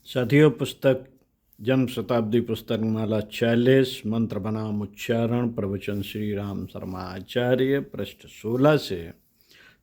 साथियों, पुस्तक जन्म शताब्दी पुस्तक माला 40 मंत्र बनाम उच्चारण प्रवचन श्री राम शर्मा आचार्य पृष्ठ 16 से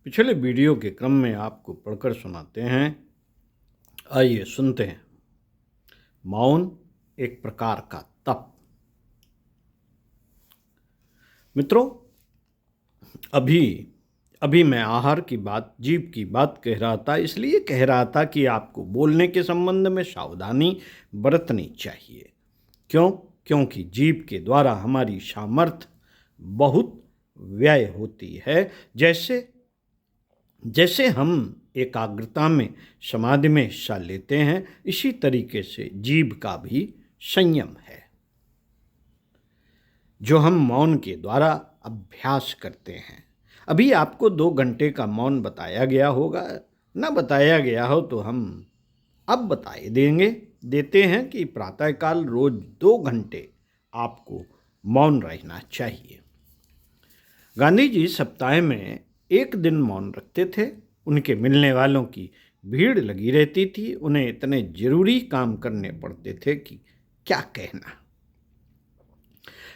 पिछले वीडियो के क्रम में आपको पढ़कर सुनाते हैं। आइए सुनते हैं। मौन एक प्रकार का तप। मित्रों, अभी मैं आहार की बात, जीभ की बात कह रहा था। इसलिए कह रहा था कि आपको बोलने के संबंध में सावधानी बरतनी चाहिए। क्यों? क्योंकि जीभ के द्वारा हमारी सामर्थ्य बहुत व्यय होती है। जैसे जैसे हम एकाग्रता में, समाधि में हिस्सा लेते हैं, इसी तरीके से जीभ का भी संयम है, जो हम मौन के द्वारा अभ्यास करते हैं। अभी आपको 2 घंटे का मौन बताया गया होगा, ना बताया गया हो तो हम अब देते हैं कि प्रातःकाल रोज 2 घंटे आपको मौन रहना चाहिए। गांधी जी सप्ताह में 1 दिन मौन रखते थे। उनके मिलने वालों की भीड़ लगी रहती थी। उन्हें इतने जरूरी काम करने पड़ते थे कि क्या कहना,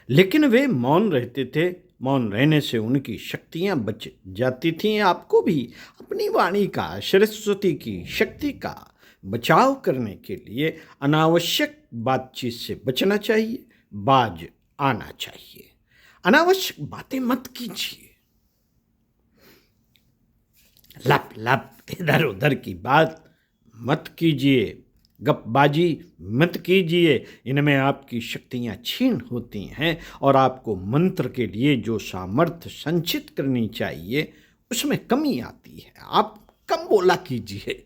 लेकिन वे मौन रहते थे। मौन रहने से उनकी शक्तियां बच जाती थीं। आपको भी अपनी वाणी का, सरस्वती की शक्ति का बचाव करने के लिए अनावश्यक बातचीत से बचना चाहिए, बाज आना चाहिए। अनावश्यक बातें मत कीजिए। लप लप इधर उधर की बात मत कीजिए, गपबाजी मत कीजिए। इनमें आपकी शक्तियां क्षीण होती हैं और आपको मंत्र के लिए जो सामर्थ्य संचित करनी चाहिए उसमें कमी आती है। आप कम बोला कीजिए।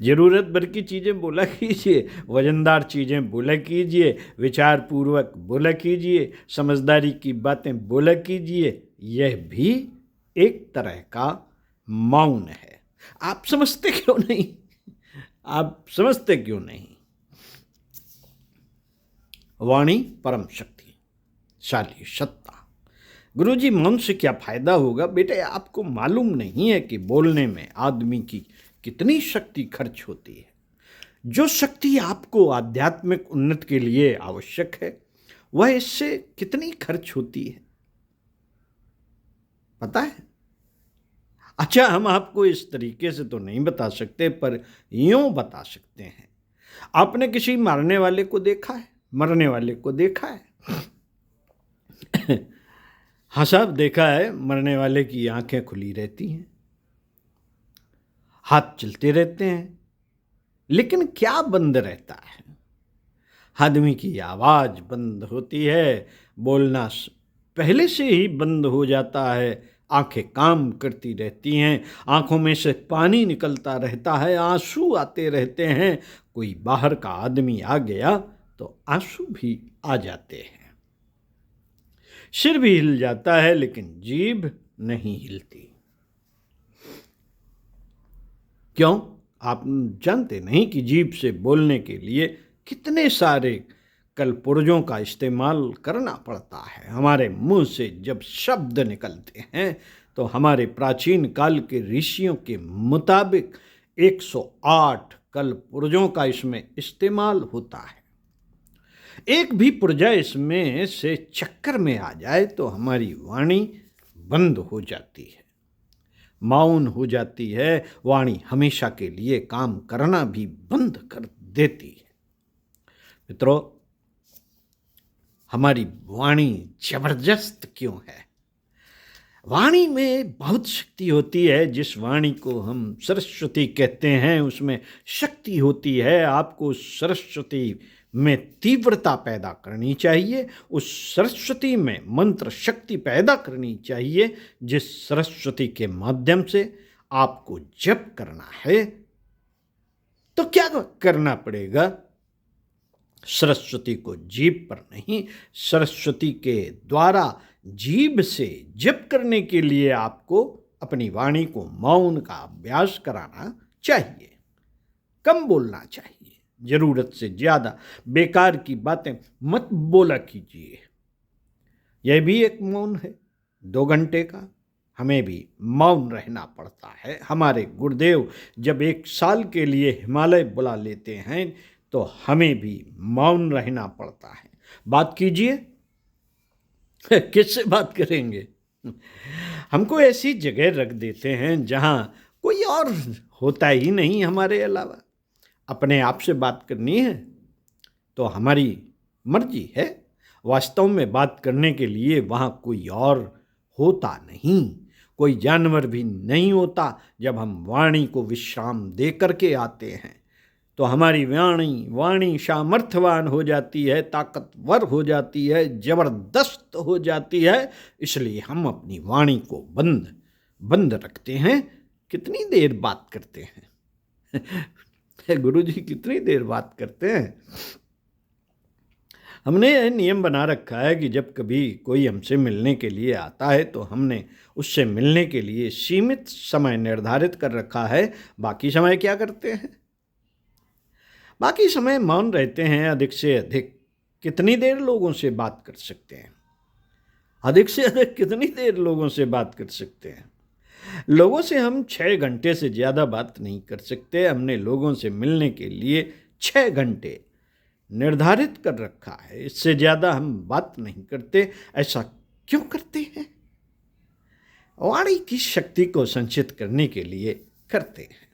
जरूरत भर की चीज़ें बोला कीजिए, वजनदार चीज़ें बोला कीजिए, विचार पूर्वक बोला कीजिए, समझदारी की बातें बोला कीजिए। यह भी एक तरह का मौन है। आप समझते क्यों नहीं? आप समझते क्यों नहीं? वाणी परम शक्तिशाली सत्ता। गुरुजी, मौन से क्या फायदा होगा? बेटे, आपको मालूम नहीं है कि बोलने में आदमी की कितनी शक्ति खर्च होती है। जो शक्ति आपको आध्यात्मिक उन्नति के लिए आवश्यक है, वह इससे कितनी खर्च होती है, पता है? अच्छा, हम आपको इस तरीके से तो नहीं बता सकते, पर यूं बता सकते हैं। आपने किसी मारने वाले को देखा है? मरने वाले को देखा है? हाँ साहब, देखा है। मरने वाले की आंखें खुली रहती हैं, हाथ चलते रहते हैं, लेकिन क्या बंद रहता है? आदमी की आवाज बंद होती है, बोलना पहले से ही बंद हो जाता है। आंखें काम करती रहती हैं, आंखों में से पानी निकलता रहता है, आंसू आते रहते हैं। कोई बाहर का आदमी आ गया तो आंसू भी आ जाते हैं। सिर भी हिल जाता है, लेकिन जीभ नहीं हिलती। क्यों? आप जानते नहीं कि जीभ से बोलने के लिए कितने सारे कलपुर्जों का इस्तेमाल करना पड़ता है। हमारे मुंह से जब शब्द निकलते हैं तो हमारे प्राचीन काल के ऋषियों के मुताबिक 108 कलपुर्जों का इसमें इस्तेमाल होता है। एक भी पुर्जा इसमें से चक्कर में आ जाए तो हमारी वाणी बंद हो जाती है, मौन हो जाती है। वाणी हमेशा के लिए काम करना भी बंद कर देती है। मित्रों, हमारी वाणी जबरदस्त क्यों है? वाणी में बहुत शक्ति होती है। जिस वाणी को हम सरस्वती कहते हैं, उसमें शक्ति होती है। आपको सरस्वती में तीव्रता पैदा करनी चाहिए। उस सरस्वती में मंत्र शक्ति पैदा करनी चाहिए, जिस सरस्वती के माध्यम से आपको जप करना है। तो क्या करना पड़ेगा? सरस्वती को जीभ पर नहीं, सरस्वती के द्वारा जीभ से जप करने के लिए आपको अपनी वाणी को मौन का अभ्यास कराना चाहिए। कम बोलना चाहिए, जरूरत से ज्यादा बेकार की बातें मत बोला कीजिए। यह भी एक मौन है, 2 घंटे का। हमें भी मौन रहना पड़ता है। हमारे गुरुदेव जब 1 साल के लिए हिमालय बुला लेते हैं तो हमें भी मौन रहना पड़ता है। बात कीजिए, किससे बात करेंगे? हमको ऐसी जगह रख देते हैं जहाँ कोई और होता ही नहीं हमारे अलावा। अपने आप से बात करनी है तो हमारी मर्जी है। वास्तव में बात करने के लिए वहाँ कोई और होता नहीं, कोई जानवर भी नहीं होता। जब हम वाणी को विश्राम दे करके आते हैं तो हमारी वाणी सामर्थ्यवान हो जाती है, ताकतवर हो जाती है, जबरदस्त हो जाती है। इसलिए हम अपनी वाणी को बंद रखते हैं। कितनी देर बात करते हैं गुरु जी, कितनी देर बात करते हैं? हमने यह नियम बना रखा है कि जब कभी कोई हमसे मिलने के लिए आता है तो हमने उससे मिलने के लिए सीमित समय निर्धारित कर रखा है। बाकी समय क्या करते हैं? बाकी समय मौन रहते हैं। अधिक से अधिक कितनी देर लोगों से बात कर सकते हैं? अधिक से अधिक कितनी देर लोगों से बात कर सकते हैं? लोगों से हम 6 घंटे से ज़्यादा बात नहीं कर सकते। हमने लोगों से मिलने के लिए 6 घंटे निर्धारित कर रखा है, इससे ज़्यादा हम बात नहीं करते। ऐसा क्यों करते हैं? वाणी की शक्ति को संचित करने के लिए करते हैं।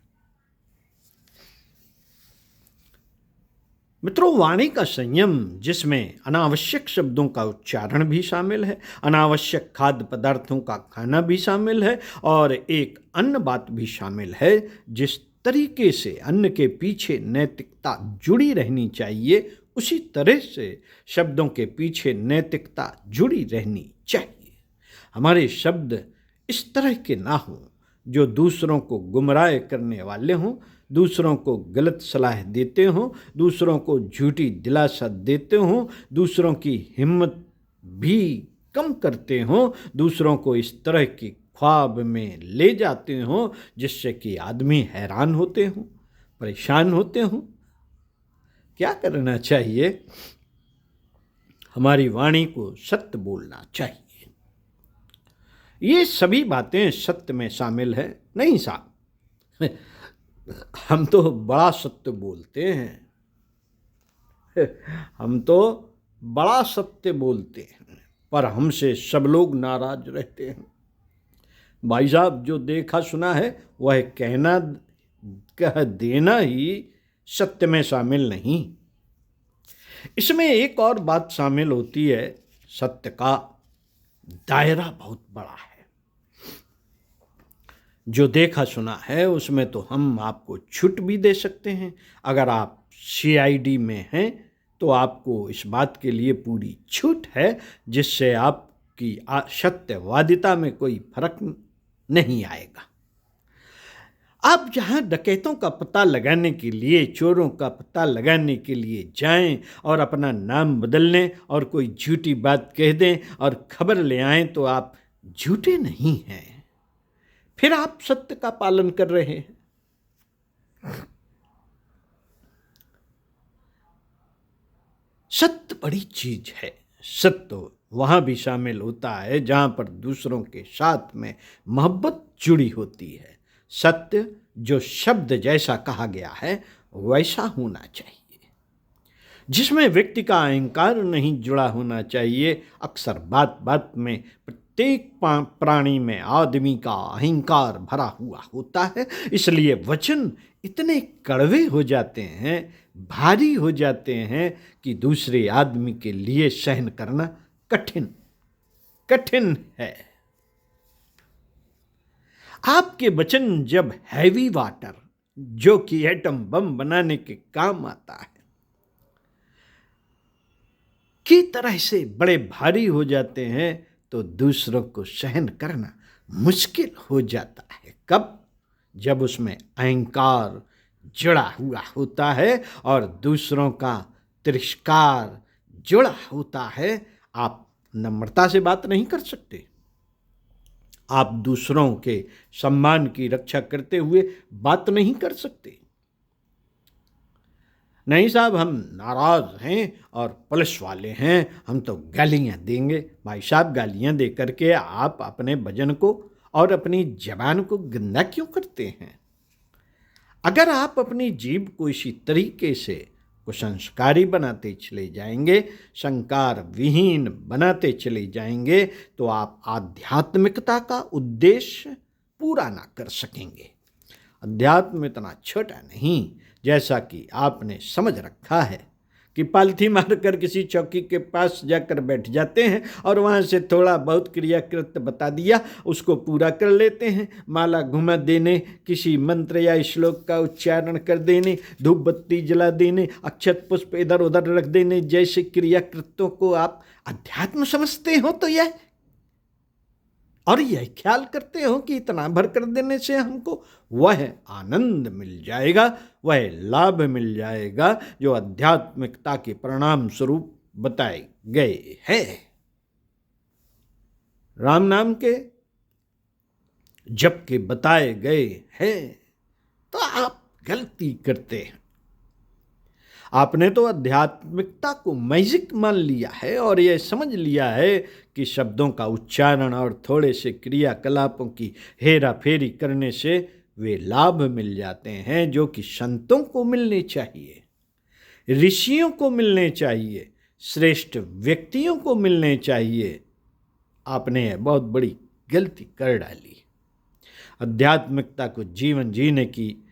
मित्रों, वाणी का संयम, जिसमें अनावश्यक शब्दों का उच्चारण भी शामिल है, अनावश्यक खाद्य पदार्थों का खाना भी शामिल है और एक अन्य बात भी शामिल है। जिस तरीके से अन्न के पीछे नैतिकता जुड़ी रहनी चाहिए, उसी तरह से शब्दों के पीछे नैतिकता जुड़ी रहनी चाहिए। हमारे शब्द इस तरह के ना हों जो दूसरों को गुमराह करने वाले हों, दूसरों को गलत सलाह देते हों, दूसरों को झूठी दिलासा देते हों, दूसरों की हिम्मत भी कम करते हों, दूसरों को इस तरह की ख्वाब में ले जाते हों जिससे कि आदमी हैरान होते हों, परेशान होते हों। क्या करना चाहिए? हमारी वाणी को सत्य बोलना चाहिए। ये सभी बातें सत्य में शामिल है नहीं साहब? हम तो बड़ा सत्य बोलते हैं, हम तो बड़ा सत्य बोलते हैं, पर हमसे सब लोग नाराज रहते हैं। भाई साहब, जो देखा सुना है वह कह देना ही सत्य में शामिल नहीं। इसमें एक और बात शामिल होती है, सत्य का दायरा बहुत बड़ा है। जो देखा सुना है उसमें तो हम आपको छूट भी दे सकते हैं। अगर आप CID में हैं तो आपको इस बात के लिए पूरी छूट है, जिससे आपकी सत्यवादिता में कोई फर्क नहीं आएगा। आप जहां डकैतों का पता लगाने के लिए, चोरों का पता लगाने के लिए जाएं और अपना नाम बदल लें और कोई झूठी बात कह दें और खबर ले आएं, तो आप झूठे नहीं हैं, फिर आप सत्य का पालन कर रहे हैं। सत्य बड़ी चीज है। सत्य वहां भी शामिल होता है जहां पर दूसरों के साथ में मोहब्बत जुड़ी होती है। सत्य जो शब्द जैसा कहा गया है वैसा होना चाहिए, जिसमें व्यक्ति का अहंकार नहीं जुड़ा होना चाहिए। अक्सर बात बात में प्रत्येक प्राणी में आदमी का अहंकार भरा हुआ होता है, इसलिए वचन इतने कड़वे हो जाते हैं, भारी हो जाते हैं कि दूसरे आदमी के लिए सहन करना कठिन है। आपके वचन जब हैवी वाटर, जो कि एटम बम बनाने के काम आता है, की तरह से बड़े भारी हो जाते हैं, तो दूसरों को सहन करना मुश्किल हो जाता है। कब? जब उसमें अहंकार जुड़ा हुआ होता है और दूसरों का तिरस्कार जुड़ा होता है। आप नम्रता से बात नहीं कर सकते, आप दूसरों के सम्मान की रक्षा करते हुए बात नहीं कर सकते। नहीं साहब, हम नाराज हैं और पुलिस वाले हैं, हम तो गालियां देंगे। भाई साहब, गालियां दे करके आप अपने वजन को और अपनी जबान को गंदा क्यों करते हैं? अगर आप अपनी जीभ को इसी तरीके से कुसंस्कारी बनाते चले जाएंगे, संकार विहीन बनाते चले जाएंगे, तो आप आध्यात्मिकता का उद्देश्य पूरा ना कर सकेंगे। अध्यात्म इतना छोटा नहीं जैसा कि आपने समझ रखा है कि पालथी मारकर किसी चौकी के पास जाकर बैठ जाते हैं और वहाँ से थोड़ा बहुत क्रियाकृत बता दिया, उसको पूरा कर लेते हैं। माला घुमा देने, किसी मंत्र या श्लोक का उच्चारण कर देने, धूप बत्ती जला देने, अक्षत पुष्प इधर उधर रख देने जैसे क्रियाकृतों को आप अध्यात्म समझते हो तो यह और यह ख्याल करते हो कि इतना भर कर देने से हमको वह आनंद मिल जाएगा, वह लाभ मिल जाएगा जो आध्यात्मिकता के परिणाम स्वरूप बताए गए हैं। राम नाम के जप के बताए गए हैं तो आप गलती करते हैं। आपने तो आध्यात्मिकता को मैजिक मान लिया है और यह समझ लिया है कि शब्दों का उच्चारण और थोड़े से क्रियाकलापों की हेरा फेरी करने से वे लाभ मिल जाते हैं जो कि संतों को मिलने चाहिए, ऋषियों को मिलने चाहिए, श्रेष्ठ व्यक्तियों को मिलने चाहिए। आपने बहुत बड़ी गलती कर डाली। आध्यात्मिकता को जीवन जीने की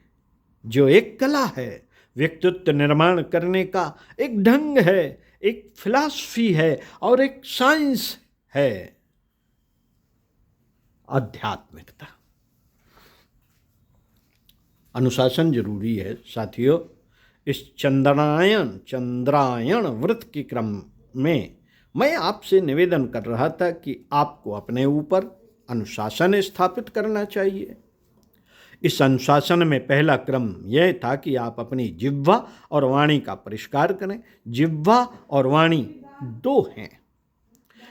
जो एक कला है, व्यक्तित्व निर्माण करने का एक ढंग है, एक फिलॉसफी है और एक साइंस है आध्यात्मिकता। अनुशासन जरूरी है साथियों। इस चंद्रायण व्रत के क्रम में मैं आपसे निवेदन कर रहा था कि आपको अपने ऊपर अनुशासन स्थापित करना चाहिए। इस अनुशासन में पहला क्रम यह था कि आप अपनी जिह्वा और वाणी का परिष्कार करें। जिह्वा और वाणी दो हैं।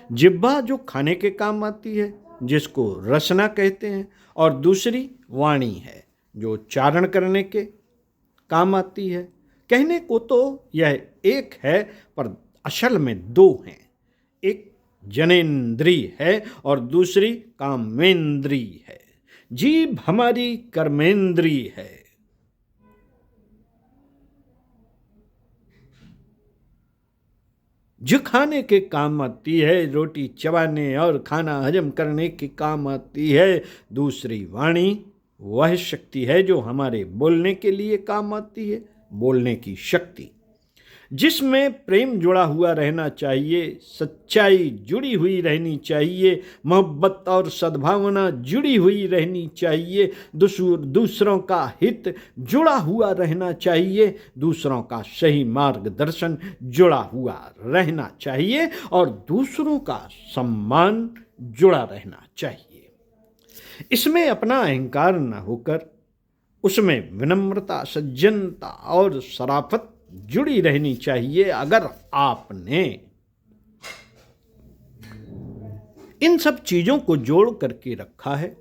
जिह्वा जो खाने के काम आती है, जिसको रसना कहते हैं, और दूसरी वाणी है जो उच्चारण करने के काम आती है। कहने को तो यह एक है पर असल में दो हैं। एक जनेंद्रिय है और दूसरी कामेंद्रिय है। जीभ हमारी कर्मेंद्रिय है। जो खाने के काम आती है, रोटी चबाने और खाना हजम करने के काम आती है। दूसरी वाणी वह शक्ति है जो हमारे बोलने के लिए काम आती है, बोलने की शक्ति, जिसमें प्रेम जुड़ा हुआ रहना चाहिए, सच्चाई जुड़ी हुई रहनी चाहिए, मोहब्बत और सद्भावना जुड़ी हुई रहनी चाहिए, दूसरों का हित जुड़ा हुआ रहना चाहिए, दूसरों का सही मार्गदर्शन जुड़ा हुआ रहना चाहिए और दूसरों का सम्मान जुड़ा रहना चाहिए। इसमें अपना अहंकार न होकर उसमें विनम्रता, सज्जनता और शराफत जुड़ी रहनी चाहिए। अगर आपने इन सब चीजों को जोड़ करके रखा है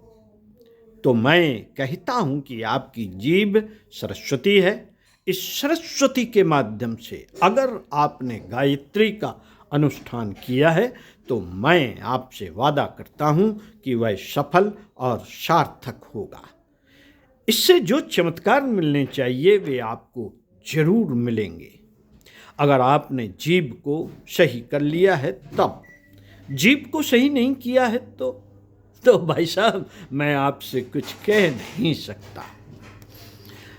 तो मैं कहता हूं कि आपकी जीभ सरस्वती है। इस सरस्वती के माध्यम से अगर आपने गायत्री का अनुष्ठान किया है तो मैं आपसे वादा करता हूं कि वह सफल और सार्थक होगा। इससे जो चमत्कार मिलने चाहिए वे आपको जरूर मिलेंगे। अगर आपने जीभ को सही कर लिया है तब। जीभ को सही नहीं किया है तो भाई साहब मैं आपसे कुछ कह नहीं सकता।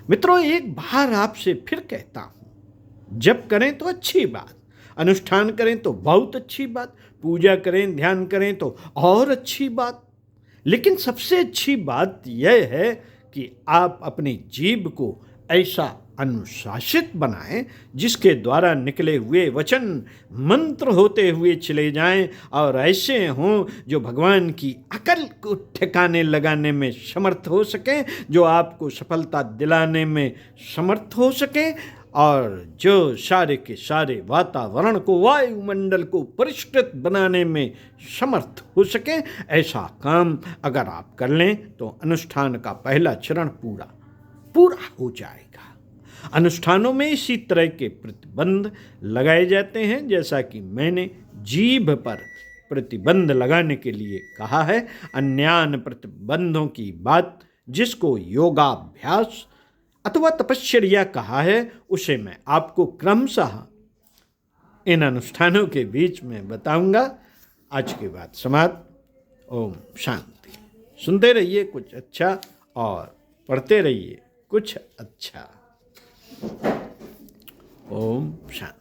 मित्रों, एक बार आपसे फिर कहता हूं, जप करें तो अच्छी बात, अनुष्ठान करें तो बहुत अच्छी बात, पूजा करें, ध्यान करें तो और अच्छी बात, लेकिन सबसे अच्छी बात यह है कि आप अपनी जीभ को ऐसा अनुशासित बनाएं जिसके द्वारा निकले हुए वचन मंत्र होते हुए चले जाएं और ऐसे हों जो भगवान की अकल को ठिकाने लगाने में समर्थ हो सके, जो आपको सफलता दिलाने में समर्थ हो सके और जो सारे के सारे वातावरण को, वायुमंडल को परिष्कृत बनाने में समर्थ हो सके। ऐसा काम अगर आप कर लें तो अनुष्ठान का पहला चरण पूरा हो जाएगा। अनुष्ठानों में इसी तरह के प्रतिबंध लगाए जाते हैं जैसा कि मैंने जीभ पर प्रतिबंध लगाने के लिए कहा है। अन्यान प्रतिबंधों की बात जिसको योगाभ्यास अथवा तपश्चर्या कहा है, उसे मैं आपको क्रमशः इन अनुष्ठानों के बीच में बताऊंगा। आज की बात समाप्त। ओम शांति। सुनते रहिए कुछ अच्छा और पढ़ते रहिए कुछ अच्छा। ओम शांति।